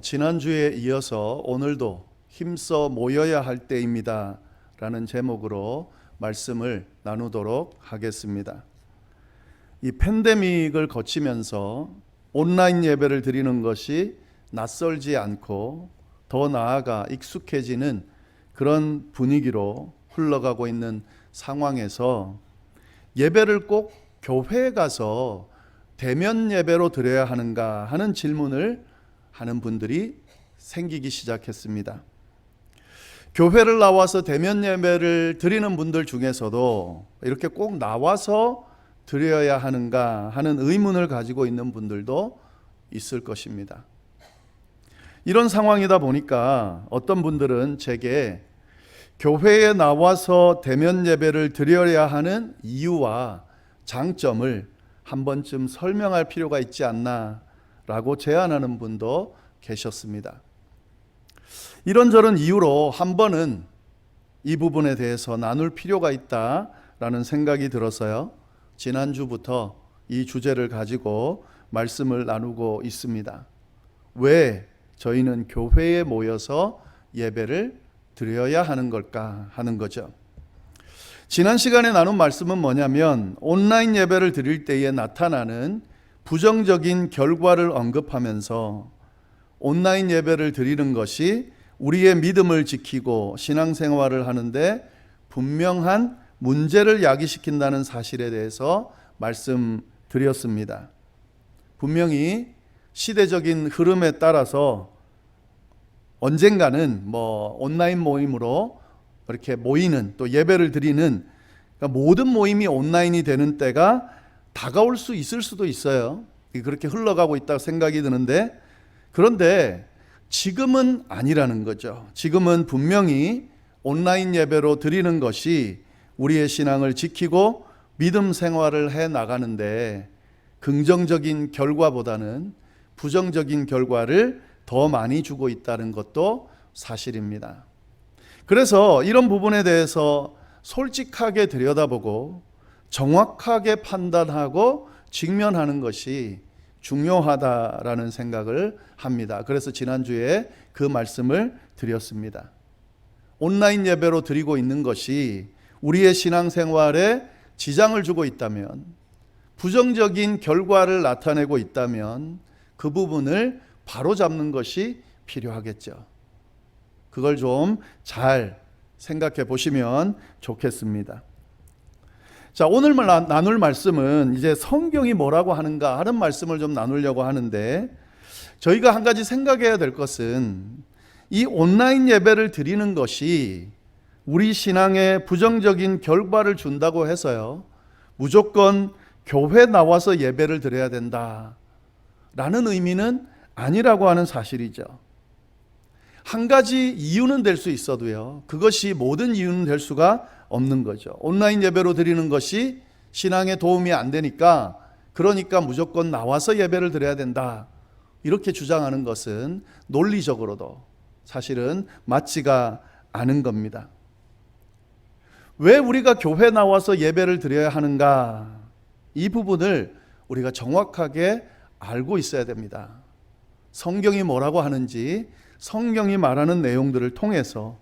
지난주에 이어서 오늘도 힘써 모여야 할 때입니다 라는 제목으로 말씀을 나누도록 하겠습니다. 이 팬데믹을 거치면서 온라인 예배를 드리는 것이 낯설지 않고 더 나아가 익숙해지는 그런 분위기로 흘러가고 있는 상황에서 예배를 꼭 교회에 가서 대면 예배로 드려야 하는가 하는 질문을 하는 분들이 생기기 시작했습니다. 교회를 나와서 대면 예배를 드리는 분들 중에서도 이렇게 꼭 나와서 드려야 하는가 하는 의문을 가지고 있는 분들도 있을 것입니다. 이런 상황이다 보니까 어떤 분들은 제게 교회에 나와서 대면 예배를 드려야 하는 이유와 장점을 한 번쯤 설명할 필요가 있지 않나 라고 제안하는 분도 계셨습니다. 이런저런 이유로 한 번은 이 부분에 대해서 나눌 필요가 있다라는 생각이 들어서요. 지난주부터 이 주제를 가지고 말씀을 나누고 있습니다. 왜 저희는 교회에 모여서 예배를 드려야 하는 걸까 하는 거죠. 지난 시간에 나눈 말씀은 뭐냐면 온라인 예배를 드릴 때에 나타나는 부정적인 결과를 언급하면서 온라인 예배를 드리는 것이 우리의 믿음을 지키고 신앙생활을 하는데 분명한 문제를 야기시킨다는 사실에 대해서 말씀드렸습니다. 분명히 시대적인 흐름에 따라서 언젠가는 온라인 모임으로 이렇게 모이는 또 예배를 드리는 그러니까 모든 모임이 온라인이 되는 때가 다가올 수 있을 수도 있어요. 그렇게 흘러가고 있다고 생각이 드는데 그런데 지금은 아니라는 거죠. 지금은 분명히 온라인 예배로 드리는 것이 우리의 신앙을 지키고 믿음 생활을 해 나가는데 긍정적인 결과보다는 부정적인 결과를 더 많이 주고 있다는 것도 사실입니다. 그래서 이런 부분에 대해서 솔직하게 들여다보고 정확하게 판단하고 직면하는 것이 중요하다라는 생각을 합니다. 그래서 지난주에 그 말씀을 드렸습니다. 온라인 예배로 드리고 있는 것이 우리의 신앙생활에 지장을 주고 있다면, 부정적인 결과를 나타내고 있다면 그 부분을 바로잡는 것이 필요하겠죠. 그걸 좀 잘 생각해 보시면 좋겠습니다. 자, 오늘 나눌 말씀은 이제 성경이 뭐라고 하는가 하는 말씀을 좀 나누려고 하는데 저희가 한 가지 생각해야 될 것은 이 온라인 예배를 드리는 것이 우리 신앙에 부정적인 결과를 준다고 해서요 무조건 교회 나와서 예배를 드려야 된다 라는 의미는 아니라고 하는 사실이죠. 한 가지 이유는 될 수 있어도요 그것이 모든 이유는 될 수가 없는 거죠. 온라인 예배로 드리는 것이 신앙에 도움이 안 되니까 그러니까 무조건 나와서 예배를 드려야 된다 이렇게 주장하는 것은 논리적으로도 사실은 맞지가 않은 겁니다. 왜 우리가 교회 나와서 예배를 드려야 하는가 이 부분을 우리가 정확하게 알고 있어야 됩니다. 성경이 뭐라고 하는지 성경이 말하는 내용들을 통해서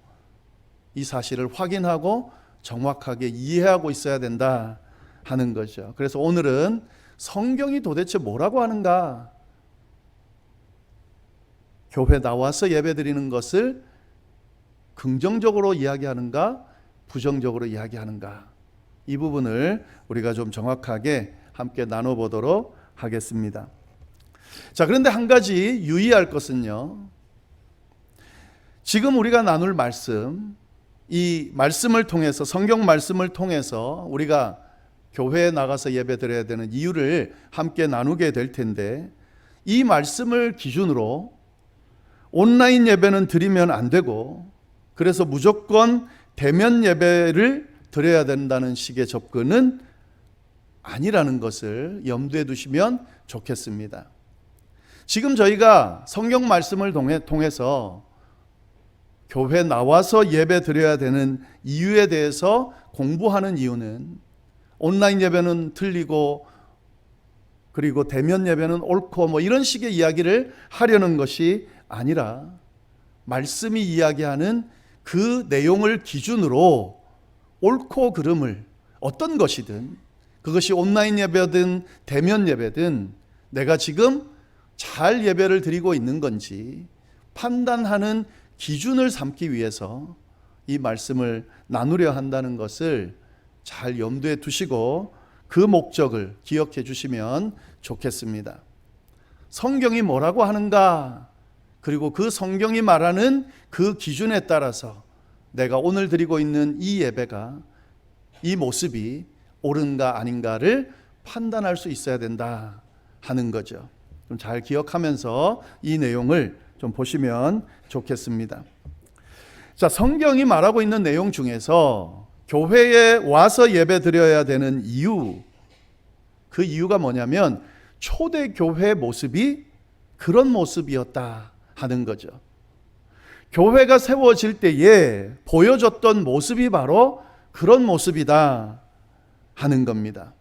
이 사실을 확인하고 정확하게 이해하고 있어야 된다 하는 거죠. 그래서 오늘은 성경이 도대체 뭐라고 하는가, 교회 나와서 예배 드리는 것을 긍정적으로 이야기하는가 부정적으로 이야기하는가 이 부분을 우리가 좀 정확하게 함께 나눠보도록 하겠습니다. 자, 그런데 한 가지 유의할 것은요 지금 우리가 나눌 말씀, 이 말씀을 통해서 성경 말씀을 통해서 우리가 교회에 나가서 예배 드려야 되는 이유를 함께 나누게 될 텐데 이 말씀을 기준으로 온라인 예배는 드리면 안 되고 그래서 무조건 대면 예배를 드려야 된다는 식의 접근은 아니라는 것을 염두에 두시면 좋겠습니다. 지금 저희가 성경 말씀을 통해서 교회 나와서 예배 드려야 되는 이유에 대해서 공부하는 이유는 온라인 예배는 틀리고 그리고 대면 예배는 옳고 이런 식의 이야기를 하려는 것이 아니라 말씀이 이야기하는 그 내용을 기준으로 옳고 그름을 어떤 것이든, 그것이 온라인 예배든 대면 예배든 내가 지금 잘 예배를 드리고 있는 건지 판단하는 기준을 삼기 위해서 이 말씀을 나누려 한다는 것을 잘 염두에 두시고 그 목적을 기억해 주시면 좋겠습니다. 성경이 뭐라고 하는가, 그리고 그 성경이 말하는 그 기준에 따라서 내가 오늘 드리고 있는 이 예배가, 이 모습이 옳은가 아닌가를 판단할 수 있어야 된다 하는 거죠. 좀 잘 기억하면서 이 내용을 좀 보시면 좋겠습니다. 자, 성경이 말하고 있는 내용 중에서 교회에 와서 예배 드려야 되는 이유, 그 이유가 뭐냐면 초대교회 모습이 그런 모습이었다 하는 거죠. 교회가 세워질 때에 보여줬던 모습이 바로 그런 모습이다 하는 겁니다.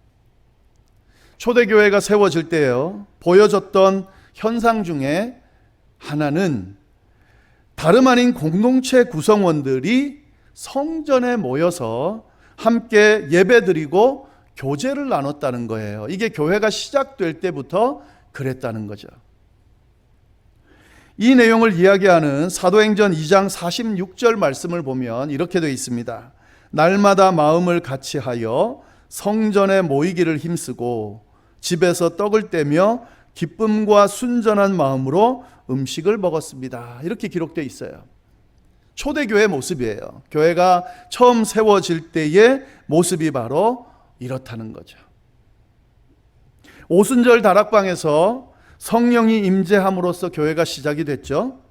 초대교회가 세워질 때요, 보여줬던 현상 중에 하나는 다름 아닌 공동체 구성원들이 성전에 모여서 함께 예배드리고 교제를 나눴다는 거예요. 이게 교회가 시작될 때부터 그랬다는 거죠. 이 내용을 이야기하는 사도행전 2장 46절 말씀을 보면 이렇게 되어 있습니다. 날마다 마음을 같이하여 성전에 모이기를 힘쓰고 집에서 떡을 떼며 기쁨과 순전한 마음으로 음식을 먹었습니다. 이렇게 기록되어 있어요. 초대교회 모습이에요. 교회가 처음 세워질 때의 모습이 바로 이렇다는 거죠. 오순절 다락방에서 성령이 임재함으로써 교회가 시작이 됐죠.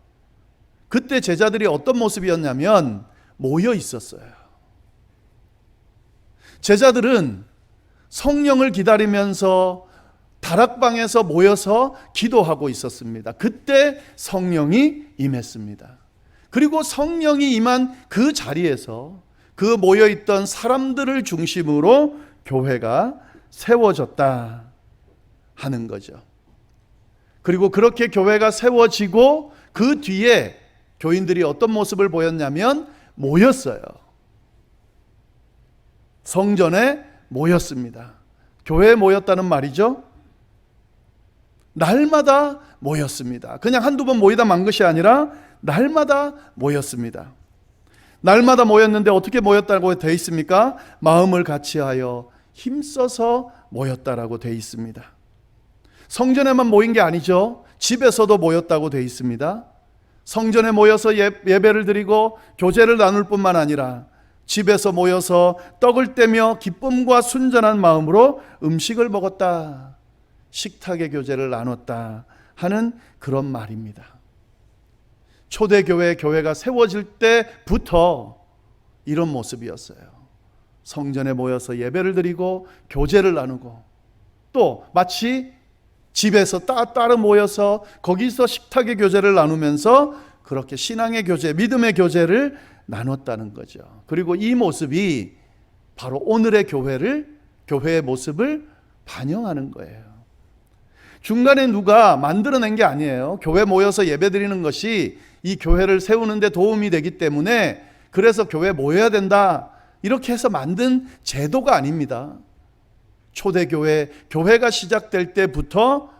그때 제자들이 어떤 모습이었냐면 모여 있었어요. 제자들은 성령을 기다리면서 다락방에서 모여서 기도하고 있었습니다. 그때 성령이 임했습니다. 그리고 성령이 임한 그 자리에서 그 모여있던 사람들을 중심으로 교회가 세워졌다 하는 거죠. 그리고 그렇게 교회가 세워지고 그 뒤에 교인들이 어떤 모습을 보였냐면 모였어요. 성전에 모였습니다. 교회에 모였다는 말이죠. 날마다 모였습니다. 그냥 한두 번 모이다 만 것이 아니라 날마다 모였습니다. 날마다 모였는데 어떻게 모였다고 되어 있습니까? 마음을 같이하여 힘써서 모였다라고 되어 있습니다. 성전에만 모인 게 아니죠. 집에서도 모였다고 되어 있습니다. 성전에 모여서 예배를 드리고 교제를 나눌 뿐만 아니라 집에서 모여서 떡을 떼며 기쁨과 순전한 마음으로 음식을 먹었다, 식탁의 교제를 나눴다 하는 그런 말입니다. 초대교회 교회가 세워질 때부터 이런 모습이었어요. 성전에 모여서 예배를 드리고 교제를 나누고, 또 마치 집에서 따로 모여서 거기서 식탁의 교제를 나누면서 그렇게 신앙의 교제, 믿음의 교제를 나눴다는 거죠. 그리고 이 모습이 바로 오늘의 교회의 모습을 반영하는 거예요. 중간에 누가 만들어낸 게 아니에요. 교회 모여서 예배드리는 것이 이 교회를 세우는 데 도움이 되기 때문에 그래서 교회 모여야 된다, 이렇게 해서 만든 제도가 아닙니다. 초대교회, 교회가 시작될 때부터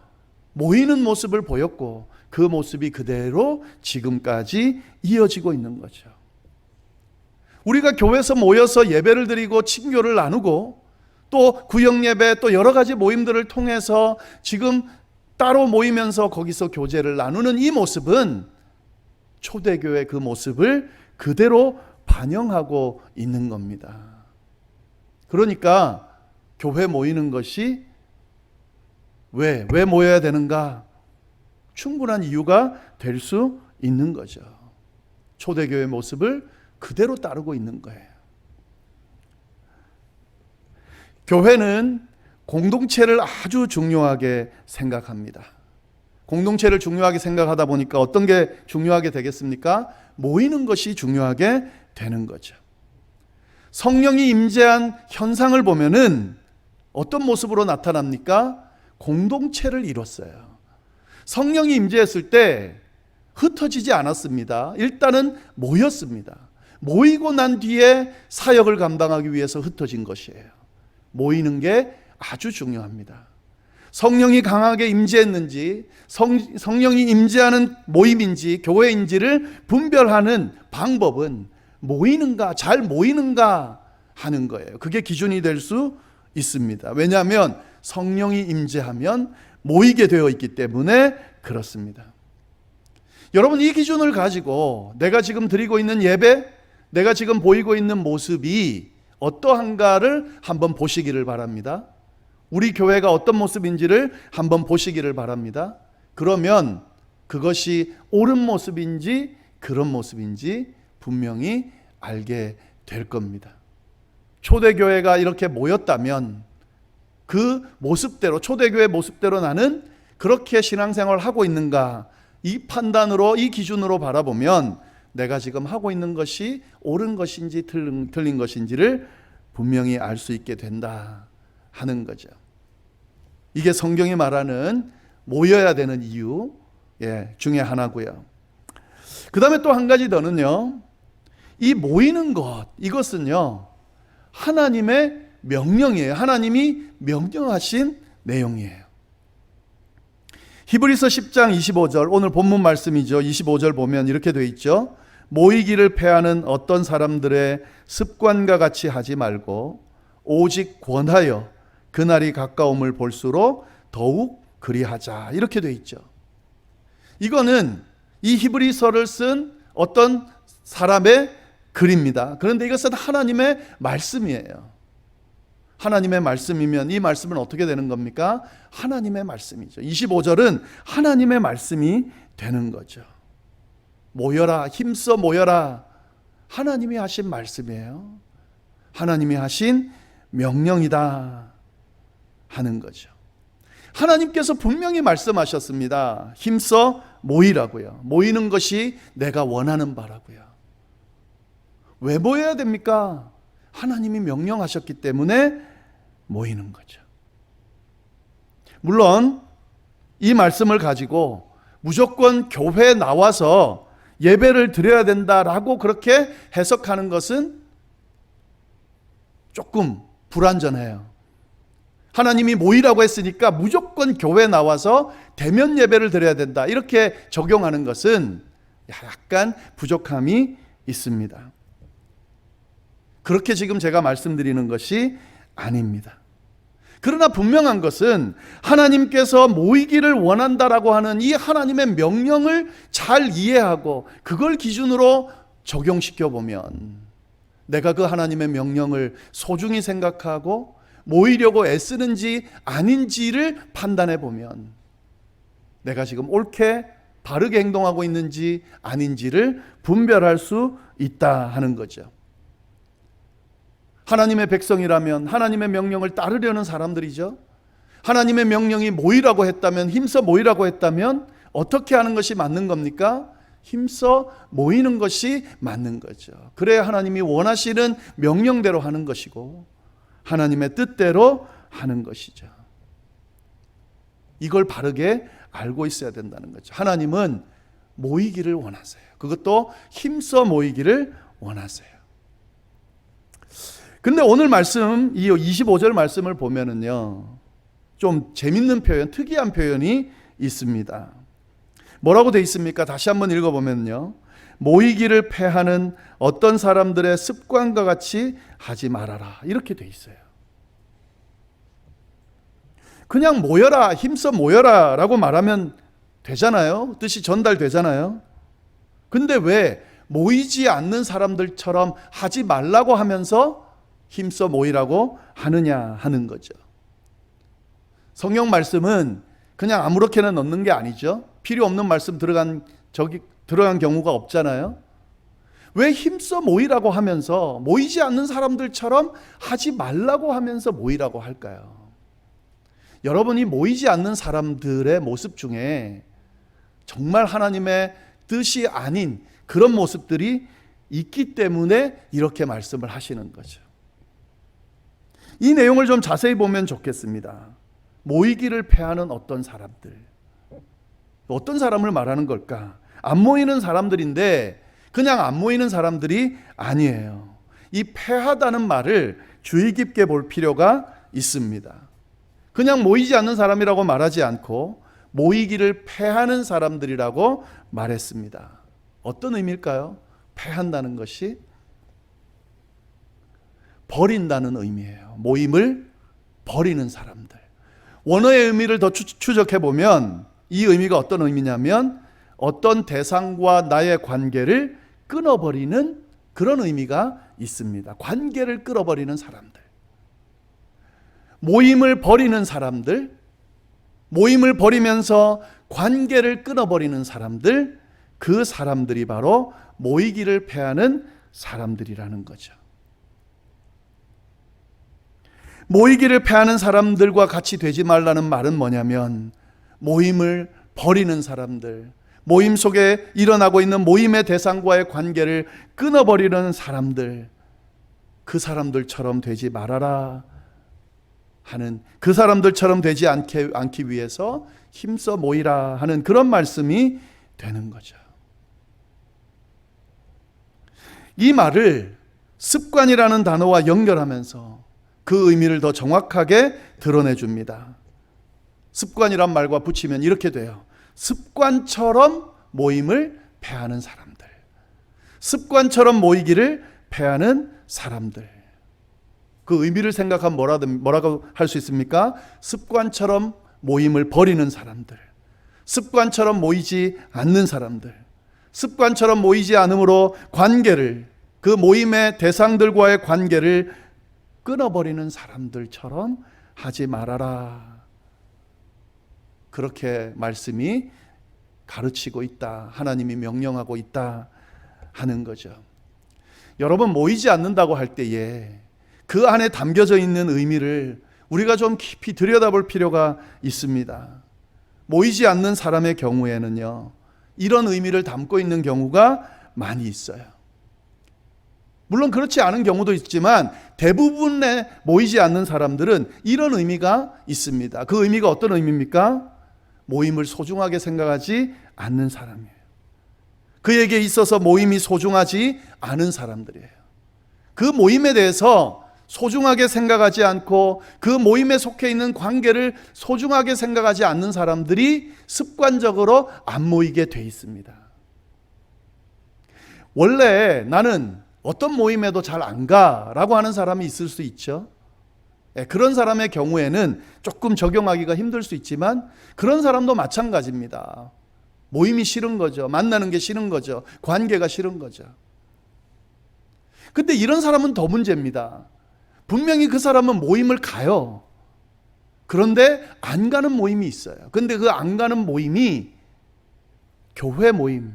모이는 모습을 보였고 그 모습이 그대로 지금까지 이어지고 있는 거죠. 우리가 교회에서 모여서 예배를 드리고 친교를 나누고 또 구역예배, 또 여러 가지 모임들을 통해서 지금 따로 모이면서 거기서 교제를 나누는 이 모습은 초대교회 그 모습을 그대로 반영하고 있는 겁니다. 그러니까 교회 모이는 것이 왜 모여야 되는가? 충분한 이유가 될 수 있는 거죠. 초대교회 모습을 그대로 따르고 있는 거예요. 교회는 공동체를 아주 중요하게 생각합니다. 공동체를 중요하게 생각하다 보니까 어떤 게 중요하게 되겠습니까? 모이는 것이 중요하게 되는 거죠. 성령이 임재한 현상을 보면은 어떤 모습으로 나타납니까? 공동체를 이뤘어요. 성령이 임재했을 때 흩어지지 않았습니다. 일단은 모였습니다. 모이고 난 뒤에 사역을 감당하기 위해서 흩어진 것이에요. 모이는 게 아주 중요합니다. 성령이 강하게 임재했는지, 성령이 임재하는 모임인지 교회인지를 분별하는 방법은 모이는가, 잘 모이는가 하는 거예요. 그게 기준이 될 수 있습니다. 왜냐하면 성령이 임재하면 모이게 되어 있기 때문에 그렇습니다. 여러분, 이 기준을 가지고 내가 지금 드리고 있는 예배, 내가 지금 보이고 있는 모습이 어떠한가를 한번 보시기를 바랍니다. 우리 교회가 어떤 모습인지를 한번 보시기를 바랍니다. 그러면 그것이 옳은 모습인지 그런 모습인지 분명히 알게 될 겁니다. 초대교회가 이렇게 모였다면 그 모습대로, 초대교회 모습대로 나는 그렇게 신앙생활을 하고 있는가, 이 판단으로, 이 기준으로 바라보면 내가 지금 하고 있는 것이 옳은 것인지 틀린 것인지를 분명히 알 수 있게 된다 하는 거죠. 이게 성경이 말하는 모여야 되는 이유 중에 하나고요. 그 다음에 또 한 가지 더는요, 이 모이는 것, 이것은요 하나님의 명령이에요. 하나님이 명령하신 내용이에요. 히브리서 10장 25절, 오늘 본문 말씀이죠. 25절 보면 이렇게 되어 있죠. 모이기를 패하는 어떤 사람들의 습관과 같이 하지 말고 오직 권하여 그날이 가까움을 볼수록 더욱 그리하자, 이렇게 되어 있죠. 이거는 이 히브리서를 쓴 어떤 사람의 글입니다. 그런데 이것은 하나님의 말씀이에요. 하나님의 말씀이면 이 말씀은 어떻게 되는 겁니까? 하나님의 말씀이죠. 25절은 하나님의 말씀이 되는 거죠. 모여라, 힘써 모여라, 하나님이 하신 말씀이에요. 하나님이 하신 명령이다 하는 거죠. 하나님께서 분명히 말씀하셨습니다. 힘써 모이라고요. 모이는 것이 내가 원하는 바라고요. 왜 모여야 됩니까? 하나님이 명령하셨기 때문에 모이는 거죠. 물론 이 말씀을 가지고 무조건 교회에 나와서 예배를 드려야 된다라고 그렇게 해석하는 것은 조금 불완전해요. 하나님이 모이라고 했으니까 무조건 교회에 나와서 대면 예배를 드려야 된다, 이렇게 적용하는 것은 약간 부족함이 있습니다. 그렇게 지금 제가 말씀드리는 것이 아닙니다. 그러나 분명한 것은 하나님께서 모이기를 원한다라고 하는 이 하나님의 명령을 잘 이해하고 그걸 기준으로 적용시켜 보면, 내가 그 하나님의 명령을 소중히 생각하고 모이려고 애쓰는지 아닌지를 판단해 보면 내가 지금 옳게 바르게 행동하고 있는지 아닌지를 분별할 수 있다 하는 거죠. 하나님의 백성이라면 하나님의 명령을 따르려는 사람들이죠. 하나님의 명령이 모이라고 했다면, 힘써 모이라고 했다면 어떻게 하는 것이 맞는 겁니까? 힘써 모이는 것이 맞는 거죠. 그래야 하나님이 원하시는 명령대로 하는 것이고 하나님의 뜻대로 하는 것이죠. 이걸 바르게 알고 있어야 된다는 거죠. 하나님은 모이기를 원하세요. 그것도 힘써 모이기를 원하세요. 근데 오늘 말씀, 이 25절 말씀을 보면은요, 좀 재밌는 표현, 특이한 표현이 있습니다. 뭐라고 되어 있습니까? 다시 한번 읽어보면요, 모이기를 패하는 어떤 사람들의 습관과 같이 하지 말아라, 이렇게 되어 있어요. 그냥 모여라, 힘써 모여라 라고 말하면 되잖아요. 뜻이 전달되잖아요. 근데 왜 모이지 않는 사람들처럼 하지 말라고 하면서 힘써 모이라고 하느냐 하는 거죠. 성경 말씀은 그냥 아무렇게나 넣는 게 아니죠. 필요 없는 말씀 들어간 경우가 없잖아요. 왜 힘써 모이라고 하면서 모이지 않는 사람들처럼 하지 말라고 하면서 모이라고 할까요? 여러분이 모이지 않는 사람들의 모습 중에 정말 하나님의 뜻이 아닌 그런 모습들이 있기 때문에 이렇게 말씀을 하시는 거죠. 이 내용을 좀 자세히 보면 좋겠습니다. 모이기를 패하는 어떤 사람들, 어떤 사람을 말하는 걸까? 안 모이는 사람들인데 그냥 안 모이는 사람들이 아니에요. 이 패하다는 말을 주의 깊게 볼 필요가 있습니다. 그냥 모이지 않는 사람이라고 말하지 않고 모이기를 패하는 사람들이라고 말했습니다. 어떤 의미일까요? 패한다는 것이 버린다는 의미예요. 모임을 버리는 사람들. 원어의 의미를 더 추적해 보면 이 의미가 어떤 의미냐면 어떤 대상과 나의 관계를 끊어버리는 그런 의미가 있습니다. 관계를 끊어버리는 사람들. 모임을 버리는 사람들, 모임을 버리면서 관계를 끊어버리는 사람들, 그 사람들이 바로 모이기를 패하는 사람들이라는 거죠. 모이기를 패하는 사람들과 같이 되지 말라는 말은 뭐냐면 모임을 버리는 사람들, 모임 속에 일어나고 있는 모임의 대상과의 관계를 끊어버리는 사람들, 그 사람들처럼 되지 말아라 하는, 그 사람들처럼 되지 않기 위해서 힘써 모이라 하는 그런 말씀이 되는 거죠. 이 말을 습관이라는 단어와 연결하면서 그 의미를 더 정확하게 드러내 줍니다. 습관이란 말과 붙이면 이렇게 돼요. 습관처럼 모임을 패하는 사람들, 습관처럼 모이기를 패하는 사람들. 그 의미를 생각하면 뭐라고 할 수 있습니까? 습관처럼 모임을 버리는 사람들, 습관처럼 모이지 않는 사람들, 습관처럼 모이지 않으므로 관계를, 그 모임의 대상들과의 관계를 끊어버리는 사람들처럼 하지 말아라. 그렇게 말씀이 가르치고 있다. 하나님이 명령하고 있다 하는 거죠. 여러분, 모이지 않는다고 할 때에 그 안에 담겨져 있는 의미를 우리가 좀 깊이 들여다볼 필요가 있습니다. 모이지 않는 사람의 경우에는요, 이런 의미를 담고 있는 경우가 많이 있어요. 물론 그렇지 않은 경우도 있지만 대부분의 모이지 않는 사람들은 이런 의미가 있습니다. 그 의미가 어떤 의미입니까? 모임을 소중하게 생각하지 않는 사람이에요. 그에게 있어서 모임이 소중하지 않은 사람들이에요. 그 모임에 대해서 소중하게 생각하지 않고 그 모임에 속해 있는 관계를 소중하게 생각하지 않는 사람들이 습관적으로 안 모이게 돼 있습니다. 원래 나는 어떤 모임에도 잘 안 가라고 하는 사람이 있을 수 있죠. 그런 사람의 경우에는 조금 적용하기가 힘들 수 있지만 그런 사람도 마찬가지입니다. 모임이 싫은 거죠. 만나는 게 싫은 거죠. 관계가 싫은 거죠. 근데 이런 사람은 더 문제입니다. 분명히 그 사람은 모임을 가요. 그런데 안 가는 모임이 있어요. 근데 그 안 가는 모임이 교회 모임,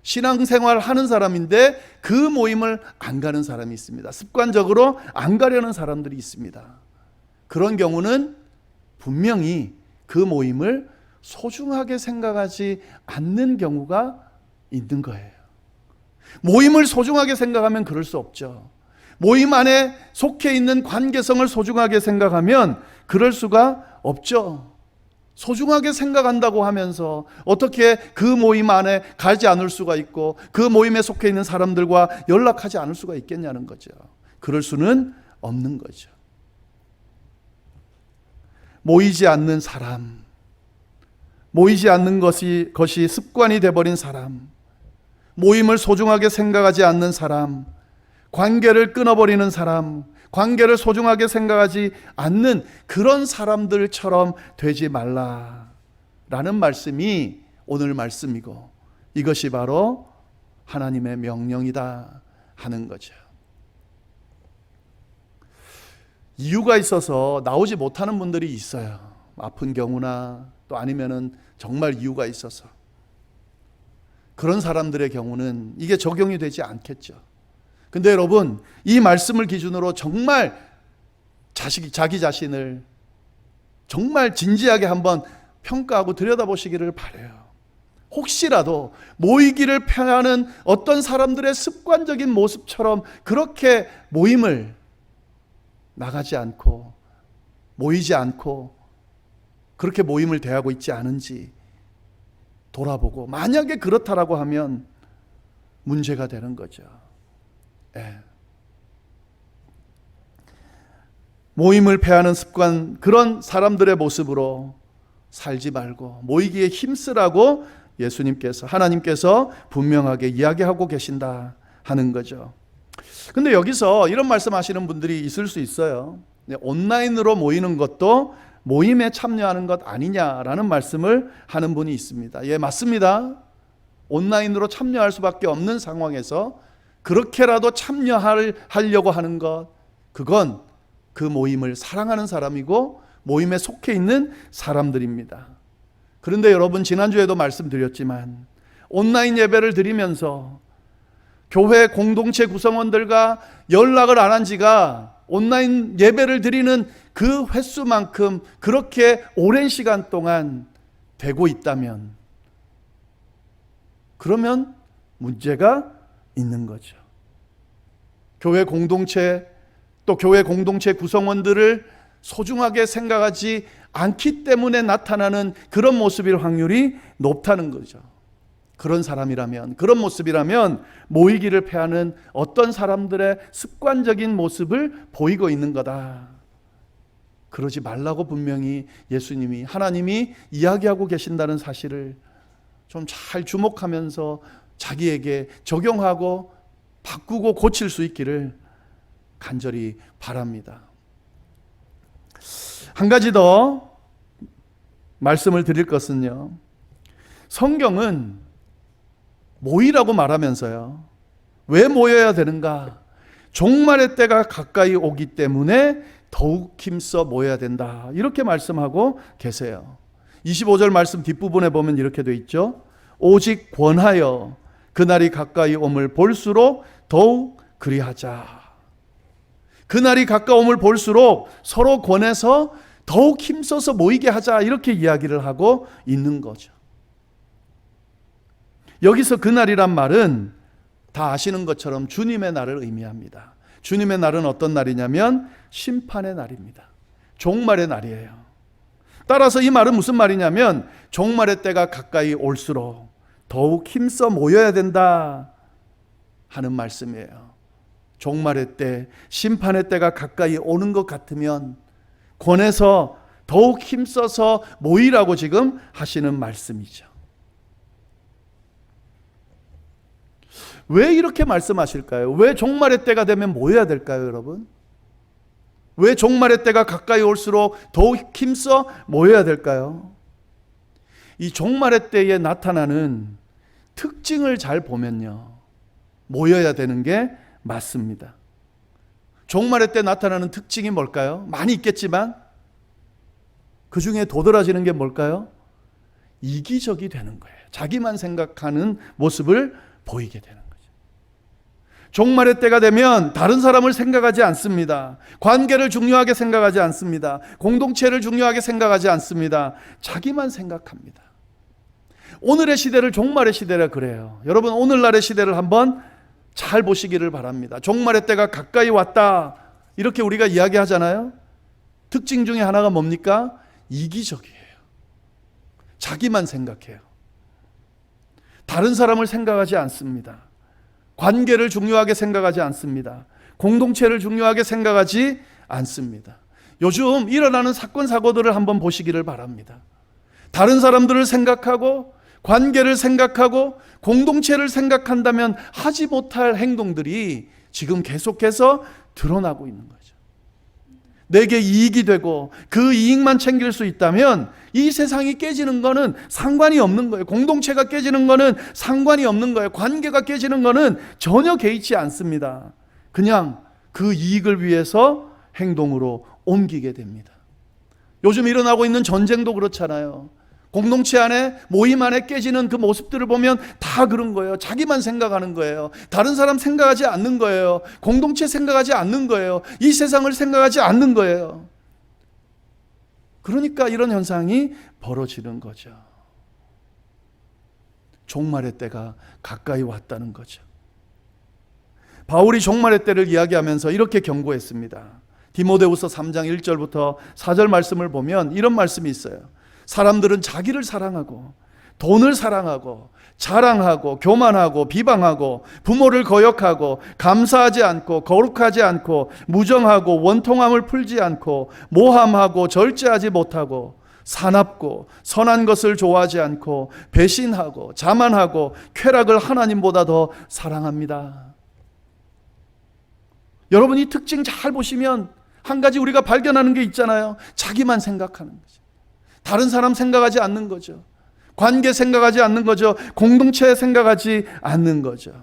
신앙생활 하는 사람인데 그 모임을 안 가는 사람이 있습니다. 습관적으로 안 가려는 사람들이 있습니다. 그런 경우는 분명히 그 모임을 소중하게 생각하지 않는 경우가 있는 거예요. 모임을 소중하게 생각하면 그럴 수 없죠. 모임 안에 속해 있는 관계성을 소중하게 생각하면 그럴 수가 없죠. 소중하게 생각한다고 하면서 어떻게 그 모임 안에 가지 않을 수가 있고 그 모임에 속해 있는 사람들과 연락하지 않을 수가 있겠냐는 거죠. 그럴 수는 없는 거죠. 모이지 않는 사람, 모이지 않는 것이 습관이 되어버린 사람, 모임을 소중하게 생각하지 않는 사람, 관계를 끊어버리는 사람, 관계를 소중하게 생각하지 않는 그런 사람들처럼 되지 말라라는 말씀이 오늘 말씀이고 이것이 바로 하나님의 명령이다 하는 거죠. 이유가 있어서 나오지 못하는 분들이 있어요. 아픈 경우나 또 아니면은 정말 이유가 있어서. 그런 사람들의 경우는 이게 적용이 되지 않겠죠. 근데 여러분, 이 말씀을 기준으로 정말 자기 자신을 정말 진지하게 한번 평가하고 들여다보시기를 바라요. 혹시라도 모이기를 패하는 어떤 사람들의 습관적인 모습처럼 그렇게 모임을 나가지 않고 모이지 않고 그렇게 모임을 대하고 있지 않은지 돌아보고 만약에 그렇다라고 하면 문제가 되는 거죠. 예. 모임을 패하는 습관, 그런 사람들의 모습으로 살지 말고 모이기에 힘쓰라고 예수님께서, 하나님께서 분명하게 이야기하고 계신다 하는 거죠. 근데 여기서 이런 말씀하시는 분들이 있을 수 있어요. 온라인으로 모이는 것도 모임에 참여하는 것 아니냐라는 말씀을 하는 분이 있습니다. 예, 맞습니다. 온라인으로 참여할 수밖에 없는 상황에서 그렇게라도 참여하려고 하는 것, 그건 그 모임을 사랑하는 사람이고 모임에 속해 있는 사람들입니다. 그런데 여러분, 지난주에도 말씀드렸지만 온라인 예배를 드리면서 교회 공동체 구성원들과 연락을 안 한 지가 온라인 예배를 드리는 그 횟수만큼 그렇게 오랜 시간 동안 되고 있다면, 그러면 문제가 있는 거죠. 교회 공동체, 또 교회 공동체 구성원들을 소중하게 생각하지 않기 때문에 나타나는 그런 모습일 확률이 높다는 거죠. 그런 사람이라면, 그런 모습이라면 모이기를 패하는 어떤 사람들의 습관적인 모습을 보이고 있는 거다. 그러지 말라고 분명히 예수님이, 하나님이 이야기하고 계신다는 사실을 좀 잘 주목하면서 자기에게 적용하고 바꾸고 고칠 수 있기를 간절히 바랍니다. 한 가지 더 말씀을 드릴 것은요, 성경은 모이라고 말하면서요, 왜 모여야 되는가? 종말의 때가 가까이 오기 때문에 더욱 힘써 모여야 된다, 이렇게 말씀하고 계세요. 25절 말씀 뒷부분에 보면 이렇게 돼 있죠. 오직 권하여 그날이 가까이 옴을 볼수록 더욱 그리하자. 그날이 가까움을 볼수록 서로 권해서 더욱 힘써서 모이게 하자, 이렇게 이야기를 하고 있는 거죠. 여기서 그날이란 말은 다 아시는 것처럼 주님의 날을 의미합니다. 주님의 날은 어떤 날이냐면 심판의 날입니다. 종말의 날이에요. 따라서 이 말은 무슨 말이냐면 종말의 때가 가까이 올수록 더욱 힘써 모여야 된다 하는 말씀이에요. 종말의 때, 심판의 때가 가까이 오는 것 같으면 권해서 더욱 힘써서 모이라고 지금 하시는 말씀이죠. 왜 이렇게 말씀하실까요? 왜 종말의 때가 되면 모여야 될까요, 여러분? 왜 종말의 때가 가까이 올수록 더욱 힘써 모여야 될까요? 이 종말의 때에 나타나는 특징을 잘 보면요, 모여야 되는 게 맞습니다. 종말의 때 나타나는 특징이 뭘까요? 많이 있겠지만 그 중에 도드라지는 게 뭘까요? 이기적이 되는 거예요. 자기만 생각하는 모습을 보이게 되는 거예요. 종말의 때가 되면 다른 사람을 생각하지 않습니다. 관계를 중요하게 생각하지 않습니다. 공동체를 중요하게 생각하지 않습니다. 자기만 생각합니다. 오늘의 시대를 종말의 시대라 그래요. 여러분, 오늘날의 시대를 한번 잘 보시기를 바랍니다. 종말의 때가 가까이 왔다, 이렇게 우리가 이야기하잖아요. 특징 중에 하나가 뭡니까? 이기적이에요. 자기만 생각해요. 다른 사람을 생각하지 않습니다. 관계를 중요하게 생각하지 않습니다. 공동체를 중요하게 생각하지 않습니다. 요즘 일어나는 사건 사고들을 한번 보시기를 바랍니다. 다른 사람들을 생각하고 관계를 생각하고 공동체를 생각한다면 하지 못할 행동들이 지금 계속해서 드러나고 있는 거죠. 내게 이익이 되고 그 이익만 챙길 수 있다면 이 세상이 깨지는 거는 상관이 없는 거예요. 공동체가 깨지는 거는 상관이 없는 거예요. 관계가 깨지는 거는 전혀 개의치 않습니다. 그냥 그 이익을 위해서 행동으로 옮기게 됩니다. 요즘 일어나고 있는 전쟁도 그렇잖아요. 공동체 안에, 모임 안에 깨지는 그 모습들을 보면 다 그런 거예요. 자기만 생각하는 거예요. 다른 사람 생각하지 않는 거예요. 공동체 생각하지 않는 거예요. 이 세상을 생각하지 않는 거예요. 그러니까 이런 현상이 벌어지는 거죠. 종말의 때가 가까이 왔다는 거죠. 바울이 종말의 때를 이야기하면서 이렇게 경고했습니다. 디모데후서 3장 1절부터 4절 말씀을 보면 이런 말씀이 있어요. 사람들은 자기를 사랑하고 돈을 사랑하고 자랑하고 교만하고 비방하고 부모를 거역하고 감사하지 않고 거룩하지 않고 무정하고 원통함을 풀지 않고 모함하고 절제하지 못하고 사납고 선한 것을 좋아하지 않고 배신하고 자만하고 쾌락을 하나님보다 더 사랑합니다. 여러분, 이 특징 잘 보시면 한 가지 우리가 발견하는 게 있잖아요. 자기만 생각하는 거죠. 다른 사람 생각하지 않는 거죠. 관계 생각하지 않는 거죠. 공동체 생각하지 않는 거죠.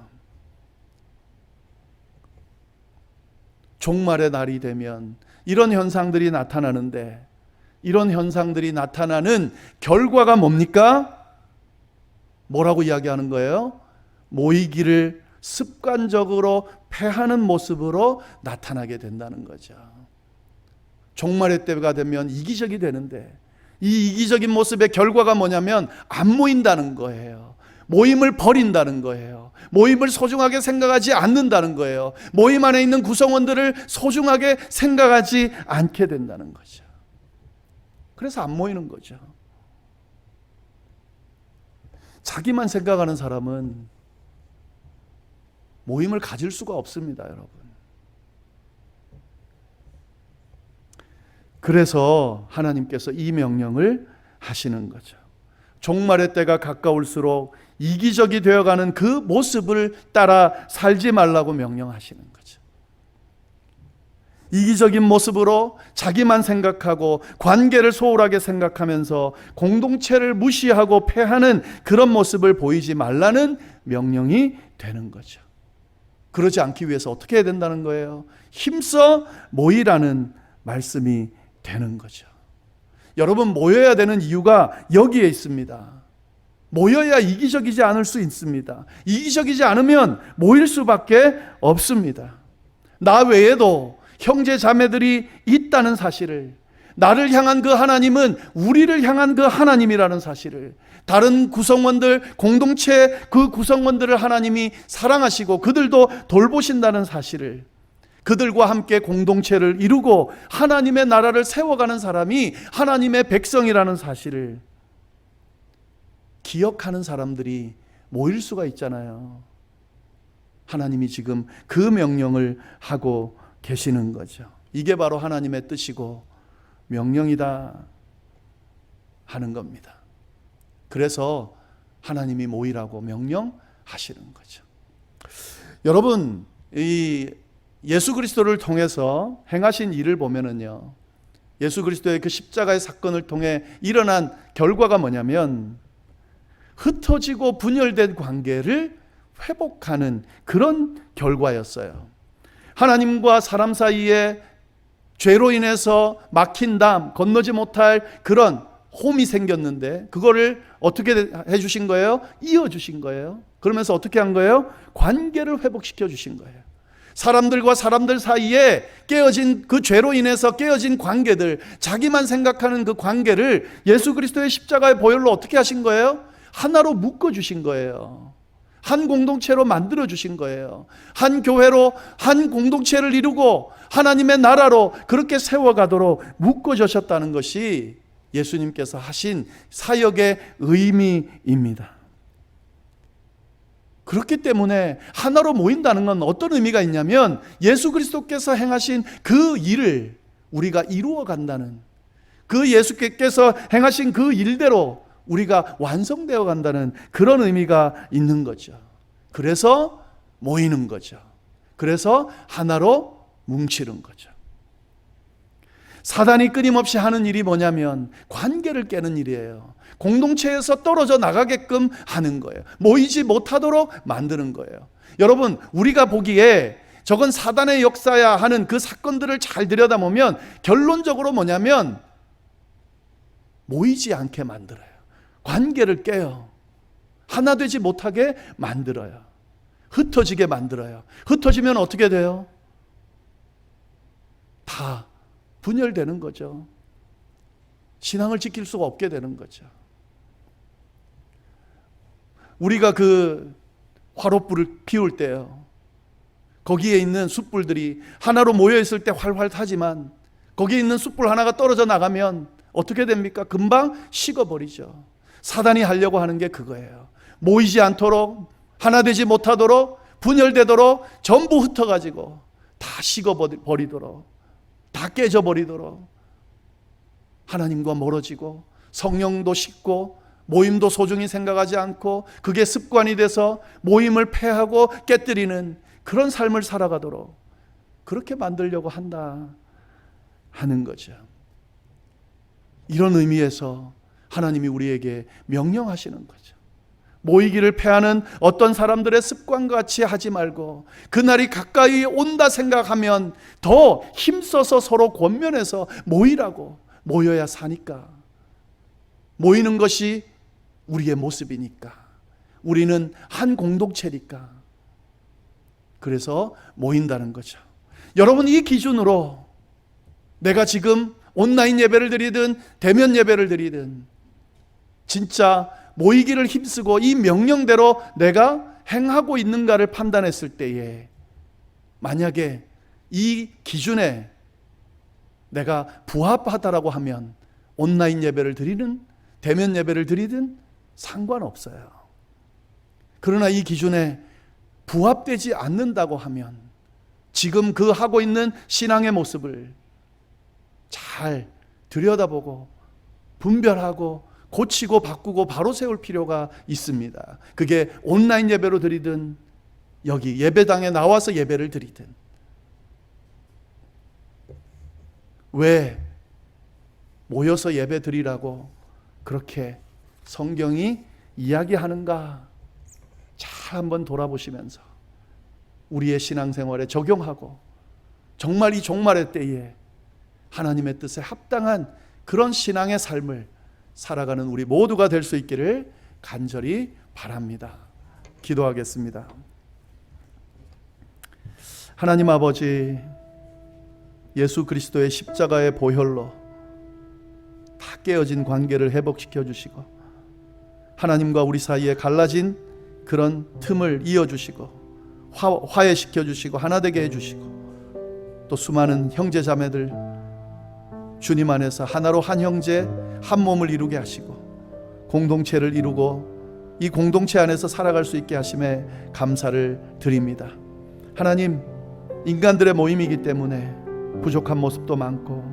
종말의 날이 되면 이런 현상들이 나타나는데, 이런 현상들이 나타나는 결과가 뭡니까? 뭐라고 이야기하는 거예요? 모이기를 습관적으로 패하는 모습으로 나타나게 된다는 거죠. 종말의 때가 되면 이기적이 되는데, 이 이기적인 모습의 결과가 뭐냐면 안 모인다는 거예요. 모임을 버린다는 거예요. 모임을 소중하게 생각하지 않는다는 거예요. 모임 안에 있는 구성원들을 소중하게 생각하지 않게 된다는 거죠. 그래서 안 모이는 거죠. 자기만 생각하는 사람은 모임을 가질 수가 없습니다, 여러분. 그래서 하나님께서 이 명령을 하시는 거죠. 종말의 때가 가까울수록 이기적이 되어가는 그 모습을 따라 살지 말라고 명령하시는 거죠. 이기적인 모습으로 자기만 생각하고 관계를 소홀하게 생각하면서 공동체를 무시하고 패하는 그런 모습을 보이지 말라는 명령이 되는 거죠. 그러지 않기 위해서 어떻게 해야 된다는 거예요? 힘써 모이라는 말씀이 되는 거죠. 여러분, 모여야 되는 이유가 여기에 있습니다. 모여야 이기적이지 않을 수 있습니다. 이기적이지 않으면 모일 수밖에 없습니다. 나 외에도 형제 자매들이 있다는 사실을, 나를 향한 그 하나님은 우리를 향한 그 하나님이라는 사실을, 다른 구성원들, 공동체 그 구성원들을 하나님이 사랑하시고 그들도 돌보신다는 사실을, 그들과 함께 공동체를 이루고 하나님의 나라를 세워가는 사람이 하나님의 백성이라는 사실을 기억하는 사람들이 모일 수가 있잖아요. 하나님이 지금 그 명령을 하고 계시는 거죠. 이게 바로 하나님의 뜻이고 명령이다 하는 겁니다. 그래서 하나님이 모이라고 명령하시는 거죠. 여러분, 이 예수 그리스도를 통해서 행하신 일을 보면은요, 예수 그리스도의 그 십자가의 사건을 통해 일어난 결과가 뭐냐면 흩어지고 분열된 관계를 회복하는 그런 결과였어요. 하나님과 사람 사이에 죄로 인해서 막힌 담, 건너지 못할 그런 홈이 생겼는데 그거를 어떻게 해주신 거예요? 이어주신 거예요. 그러면서 어떻게 한 거예요? 관계를 회복시켜 주신 거예요. 사람들과 사람들 사이에 깨어진 그 죄로 인해서 깨어진 관계들, 자기만 생각하는 그 관계를 예수 그리스도의 십자가의 보혈로 어떻게 하신 거예요? 하나로 묶어주신 거예요. 한 공동체로 만들어주신 거예요. 한 교회로 한 공동체를 이루고 하나님의 나라로 그렇게 세워가도록 묶어주셨다는 것이 예수님께서 하신 사역의 의미입니다. 그렇기 때문에 하나로 모인다는 건 어떤 의미가 있냐면 예수 그리스도께서 행하신 그 일을 우리가 이루어 간다는, 그 예수께서 행하신 그 일대로 우리가 완성되어 간다는 그런 의미가 있는 거죠. 그래서 모이는 거죠. 그래서 하나로 뭉치는 거죠. 사단이 끊임없이 하는 일이 뭐냐면 관계를 깨는 일이에요. 공동체에서 떨어져 나가게끔 하는 거예요. 모이지 못하도록 만드는 거예요. 여러분, 우리가 보기에 저건 사단의 역사야 하는 그 사건들을 잘 들여다보면 결론적으로 뭐냐면 모이지 않게 만들어요. 관계를 깨요. 하나 되지 못하게 만들어요. 흩어지게 만들어요. 흩어지면 어떻게 돼요? 다 분열되는 거죠. 신앙을 지킬 수가 없게 되는 거죠. 우리가 그 화롯불을 피울 때요, 거기에 있는 숯불들이 하나로 모여 있을 때 활활 타지만 거기에 있는 숯불 하나가 떨어져 나가면 어떻게 됩니까? 금방 식어버리죠. 사단이 하려고 하는 게 그거예요. 모이지 않도록, 하나 되지 못하도록, 분열되도록, 전부 흩어가지고 다 식어버리도록, 다 깨져버리도록, 하나님과 멀어지고 성령도 식고 모임도 소중히 생각하지 않고 그게 습관이 돼서 모임을 폐하고 깨뜨리는 그런 삶을 살아가도록 그렇게 만들려고 한다 하는 거죠. 이런 의미에서 하나님이 우리에게 명령하시는 거죠. 모이기를 패하는 어떤 사람들의 습관과 같이 하지 말고 그날이 가까이 온다 생각하면 더 힘써서 서로 권면해서 모이라고. 모여야 사니까. 모이는 것이 우리의 모습이니까. 우리는 한 공동체니까. 그래서 모인다는 거죠. 여러분, 이 기준으로 내가 지금 온라인 예배를 드리든 대면 예배를 드리든 진짜 모이기를 힘쓰고 이 명령대로 내가 행하고 있는가를 판단했을 때에 만약에 이 기준에 내가 부합하다라고 하면 온라인 예배를 드리든 대면 예배를 드리든 상관없어요. 그러나 이 기준에 부합되지 않는다고 하면 지금 그 하고 있는 신앙의 모습을 잘 들여다보고 분별하고 고치고 바꾸고 바로 세울 필요가 있습니다. 그게 온라인 예배로 드리든 여기 예배당에 나와서 예배를 드리든. 왜 모여서 예배 드리라고 그렇게 성경이 이야기하는가 잘 한번 돌아보시면서 우리의 신앙생활에 적용하고 정말 이 종말의 때에 하나님의 뜻에 합당한 그런 신앙의 삶을 살아가는 우리 모두가 될 수 있기를 간절히 바랍니다. 기도하겠습니다. 하나님 아버지, 예수 그리스도의 십자가의 보혈로 다 깨어진 관계를 회복시켜 주시고 하나님과 우리 사이에 갈라진 그런 틈을 이어주시고 화해시켜 주시고 하나 되게 해주시고 또 수많은 형제 자매들 주님 안에서 하나로 한 형제 한 몸을 이루게 하시고 공동체를 이루고 이 공동체 안에서 살아갈 수 있게 하심에 감사를 드립니다. 하나님, 인간들의 모임이기 때문에 부족한 모습도 많고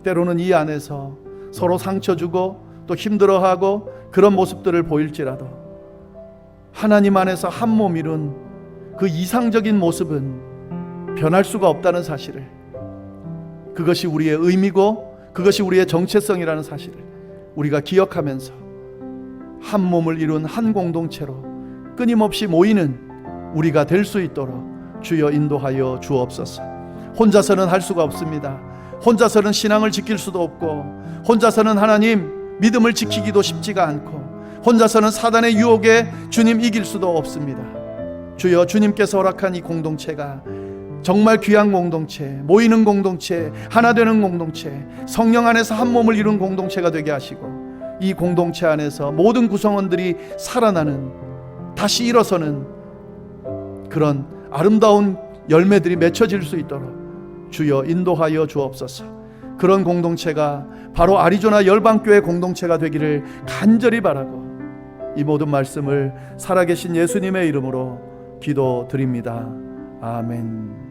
때로는 이 안에서 서로 상처 주고 또 힘들어하고 그런 모습들을 보일지라도 하나님 안에서 한 몸 이룬 그 이상적인 모습은 변할 수가 없다는 사실을, 그것이 우리의 의미고 그것이 우리의 정체성이라는 사실을 우리가 기억하면서 한 몸을 이룬 한 공동체로 끊임없이 모이는 우리가 될 수 있도록 주여 인도하여 주옵소서. 혼자서는 할 수가 없습니다. 혼자서는 신앙을 지킬 수도 없고 혼자서는 하나님 믿음을 지키기도 쉽지가 않고 혼자서는 사단의 유혹에 주님 이길 수도 없습니다. 주여, 주님께서 허락한 이 공동체가 정말 귀한 공동체, 모이는 공동체, 하나 되는 공동체, 성령 안에서 한 몸을 이룬 공동체가 되게 하시고 이 공동체 안에서 모든 구성원들이 살아나는, 다시 일어서는 그런 아름다운 열매들이 맺혀질 수 있도록 주여 인도하여 주옵소서. 그런 공동체가 바로 아리조나 열방교회 공동체가 되기를 간절히 바라고 이 모든 말씀을 살아계신 예수님의 이름으로 기도드립니다. 아멘.